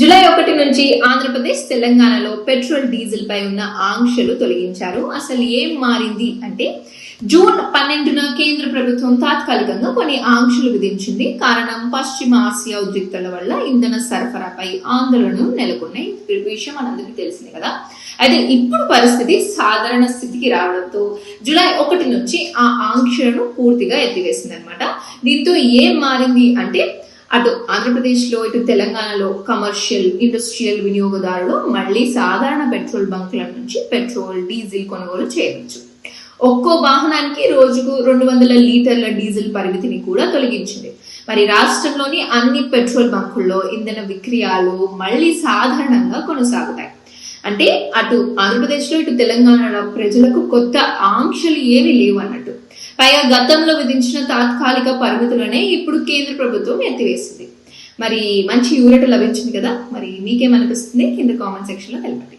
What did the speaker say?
July 1 నుంచి ఆంధ్రప్రదేశ్ తెలంగాణలో petrol diesel పై ఉన్న ఆంక్షలు తొలగించారు. అసలు ఏం మారింది అంటే జూన్ 12న కేంద్ర ప్రభుత్వం తాత్కాలికంగా కొన్ని ఆంక్షలు విధించింది. కారణం పశ్చిమ ఆసియా ఉద్రిక్తల వల్ల ఇంధన సరఫరాపై ఆందోళనలు నెలకొన్నాయి. విషయం మనందరికీ తెలిసింది కదా. అయితే ఇప్పుడు పరిస్థితి సాధారణ స్థితికి రావడంతో జూలై 1 నుంచి ఆ ఆంక్షలను పూర్తిగా ఎత్తివేసింది అనమాట. దీంతో ఏం మారింది అంటే అటు ఆంధ్రప్రదేశ్ లో ఇటు తెలంగాణలో కమర్షియల్ ఇండస్ట్రియల్ వినియోగదారులు మళ్ళీ సాధారణ పెట్రోల్ బంకుల నుంచి పెట్రోల్ డీజిల్ కొనుగోలు చేయవచ్చు. ఒక్కో వాహనానికి రోజుకు 200 లీటర్ల డీజిల్ పరిమితిని కూడా తొలగించింది. మరి రాష్ట్రంలోని అన్ని పెట్రోల్ బంకుల్లో ఇంధన విక్రయాలు మళ్ళీ సాధారణంగా కొనసాగుతాయి. అంటే అటు ఆంధ్రప్రదేశ్ లో ఇటు తెలంగాణలో ప్రజలకు కొత్త ఆంక్షలు ఏమీ లేవు అన్నట్టు. పైగా గతంలో విధించిన తాత్కాలిక పరిమితులనే ఇప్పుడు కేంద్ర ప్రభుత్వం ఎత్తివేసింది. మరి మంచి ఊరట లభించింది కదా. మరి మీకేమనిపిస్తుంది కింద కామెంట్ సెక్షన్ లో తెలపండి.